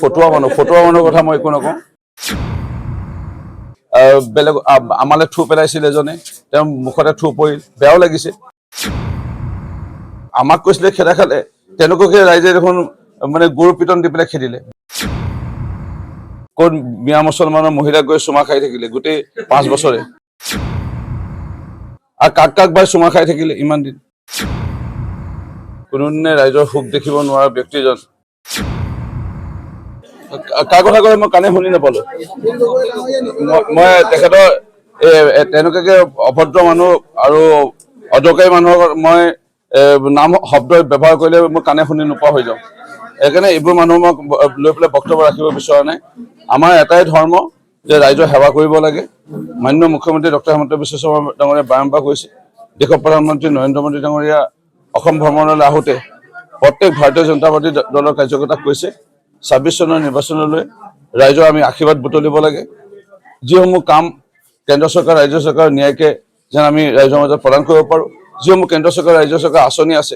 ফটোৱা মানুহৰ কথা মই একো নকওঁ। বেলেগ আমালে থু পেলাইছিল এজনে, তেওঁ মুখতে থু পৰিল, বেয়াও লাগিছে। আমাক কৈছিলে খেদা খালে, তেওঁলোককে ৰাইজে দেখোন মানে গৰু পিটন দি পেলাই খেদিলে। কোন মিয়া মুছলমানৰ মহিলা গৈ চুমা খাই থাকিলে গোটেই 5 বছৰে, আৰু কাক বাই চুমা খাই থাকিলে ইমান দিন। কোনোদিনে ৰাইজৰ সুখ দেখিব নোৱাৰা ব্যক্তিজন। কাৰ কথা ক'লে মই কাণে শুনি নাপালো। মই তেখেতৰ তেনেকুৱাকে অভদ্ৰ মানুহ আৰু অদৰকাৰী মানুহৰ মই নাম শব্দ ব্যৱহাৰ কৰিলে মই কাণে শুনি নোপোৱা হৈ যাওঁ। সেইকাৰণে এইবোৰ মানুহ মই লৈ পেলাই বক্তব্য ৰাখিব বিচৰা নাই। আমাৰ এটাই ধৰ্ম যে ৰাইজৰ সেৱা কৰিব লাগে। মাননীয় মুখ্যমন্ত্ৰী ডক্টৰ হিমন্ত বিশ্ব শৰ্মা ডাঙৰীয়াই বাৰম্বাৰ কৈছে। দেশৰ প্ৰধানমন্ত্ৰী নৰেন্দ্ৰ মোদী ডাঙৰীয়া অসম ভ্ৰমণলৈ আহোঁতে প্ৰত্যেক ভাৰতীয় জনতা পাৰ্টি দলৰ কাৰ্যকৰ্তাক কৈছে 26 চনৰ নিৰ্বাচনলৈ ৰাইজৰ আমি আশীৰ্বাদ বুটলিব লাগে। যিসমূহ কাম কেন্দ্ৰ চৰকাৰ ৰাজ্য চৰকাৰ ন্যায়কে যেন আমি ৰাইজৰ মাজত প্ৰদান কৰিব পাৰোঁ। যিসমূহ কেন্দ্ৰ চৰকাৰ ৰাজ্য চৰকাৰ আঁচনি আছে,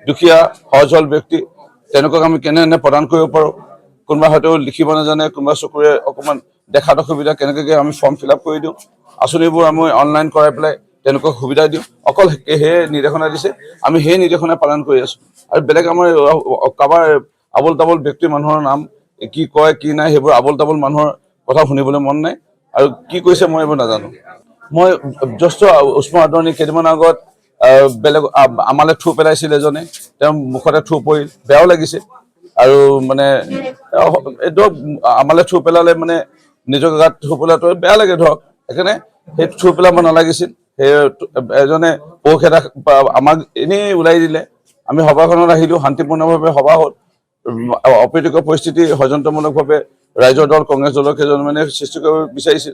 দুখীয়া সহজ সৰল ব্যক্তি তেনেকুৱাক আমি কেনে প্ৰদান কৰিব পাৰোঁ। কোনোবা হয়তো লিখিব নাজানে, কোনোবা চকুৰে অকণমান দেখাত অসুবিধা, কেনেকৈ আমি ফৰ্ম ফিল আপ কৰি দিওঁ। আঁচনিবোৰ আমি অনলাইন কৰাই পেলাই তেওঁলোকক সুবিধা দিওঁ। অকল সেই নিৰ্দেশনা দিছে, আমি সেই নিৰ্দেশনা পালন কৰি আছোঁ। আৰু বেলেগ আমাৰ কাৰোবাৰ আবোল তাবোল ব্যক্তি মানুহৰ নাম কি কয় কি নাই সেইবোৰ আবোল তাবোল মানুহৰ কথা শুনিবলৈ মন নাই। আৰু কি কৈছে মই এইবোৰ নাজানো। মই জ্যেষ্ঠ উষ্ম আদৰণি কেইদিনমান আগত বেলেগ আমালে থু পেলাইছিল এজনে, তেওঁ মুখতে থু পৰিল, বেয়াও লাগিছে। আৰু মানে এইটো আমালে থু পেলালে মানে নিজৰ গাত থু পেলাটো বেয়া লাগে ধৰক। সেইকাৰণে সেই থু পেলাব নালাগিছিল। সেই এজনে পৌষ এটা আমাক এনেই ওলাই দিলে। আমি সভাখনত আহিলোঁ, শান্তিপূৰ্ণভাৱে সভা হ'ল। অপ্ৰীতিকৰ পৰিস্থিতি ষড়যন্ত্ৰমূলকভাৱে ৰাইজৰ দল কংগ্ৰেছ দলৰ কেইজনমানে সৃষ্টি কৰিব বিচাৰিছিল।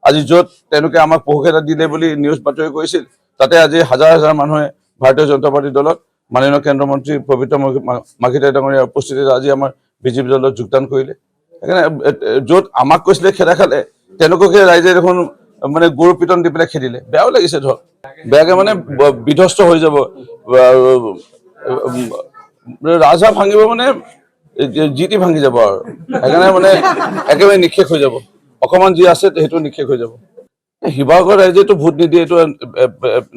আজি য'ত তেওঁলোকে আমাক পৌষ এটা দিলে বুলি নিউজ বাতৰি কৰিছিল, তাতে আজি হাজাৰ হাজাৰ মানুহে ভাৰতীয় জনতা পাৰ্টি দলত মাননীয় কেন্দ্ৰীয় মন্ত্ৰী পবিত্ৰ মাৰ্ঘেৰিটা ডাঙৰীয়াৰ উপস্থিতিত আজি আমাৰ বিজেপি দলত যোগদান কৰিলে। সেইকাৰণে য'ত আমাক কৈছিলে খেদা খালে, তেওঁলোককে ৰাইজে দেখোন মানে গৰু পিটন দি পেলাই খেদিলে, বেয়াও লাগিছে ধৰক। বেয়াকে মানে বিধ্বস্ত হৈ যাব। ৰাজহাঁহ ভাঙিব মানে যি টি ভাঙি যাব আৰু। সেইকাৰণে মানে একেবাৰে নিঃশেষ হৈ যাব। অকণমান যি আছে সেইটো নিঃশেষ হৈ যাব। শিৱসাগৰ ৰাইজেতো ভোট নিদিয়ে, এইটো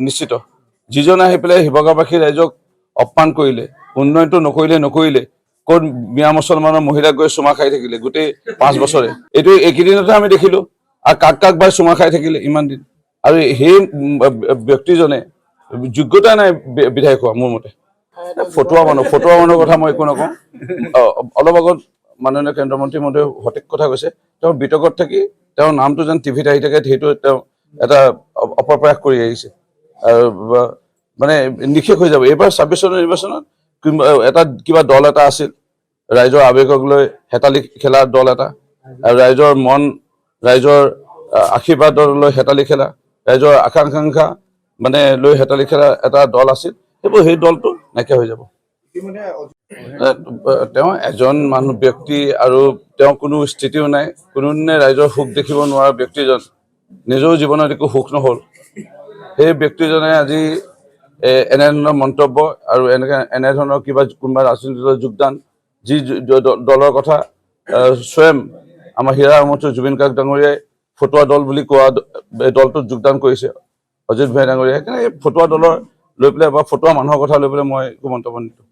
নিশ্চিত। যিজনে আহি পেলাই শিৱসাগৰবাসী ৰাইজক অপমান কৰিলে, উন্নয়নটো নকৰিলে, কোন মিয়া মুছলমানৰ মহিলা গৈ চুমা খাই থাকিলে গোটেই 5 বছৰে। এইটো এইকেইদিনতে আমি দেখিলোঁ। আৰু কাক বাই চুমা খাই থাকিলে ইমান দিন। আৰু সেই ব্যক্তিজনে যোগ্যতা নাই বিধায়ক হোৱা মোৰ মতে। ফটোৱা মানুহৰ কথা মই একো নকওঁ। অলপ আগত মাননীয় কেন্দ্ৰীয় মন্ত্ৰী মহোদয়ে সঠিক কথা কৈছে। তেওঁ বিতৰ্কত থাকি তেওঁৰ নামটো যেন টিভিত আহি থাকে, সেইটো তেওঁ এটা অপপ্ৰয়াস কৰি আহিছে। মানে নিঃশেষ হৈ যাব। এইবাৰ 26 চনৰ নিৰ্বাচনত এটা কিবা দল এটা আছিল, ৰাইজৰ আৱেগক লৈ হেতালি খেলা দল এটা, ৰাইজৰ মন, ৰাইজৰ আশীৰ্বাদৰ লৈ হেতালি খেলা, ৰাইজৰ আকাংক্ষা মানে লৈ হেতালি খেলা এটা দল আছিল। সেই দলটো নাইকিয়া হৈ যাব। তেওঁ এজন মানুহ ব্যক্তি আৰু তেওঁ কোনো স্থিতিও নাই। কোনোদিনে ৰাইজৰ সুখ দেখিব নোৱাৰা ব্যক্তিজন, নিজৰ জীৱনত একো সুখ নহ'ল। সেই ব্যক্তিজনে আজি এনেধৰণৰ মন্তব্য আৰু এনেধৰণৰ কিবা কোনোবা ৰাজনৈতিক দলত যোগদান, যি দলৰ কথা স্বয়ং আমাৰ হীৰা আমঠু জুবিন গাৰ্গ ডাঙৰীয়াই ফটোৱা দল বুলি কোৱা দলটোত যোগদান কৰিছে অজিত ভাই ডাঙৰীয়াই। সেইকাৰণে এই ফটোৱা দলৰ লৈ পেলাই বা ফটোৱা মানুহৰ কথা লৈ পেলাই মই একো মন্তব্য নিদিওঁ।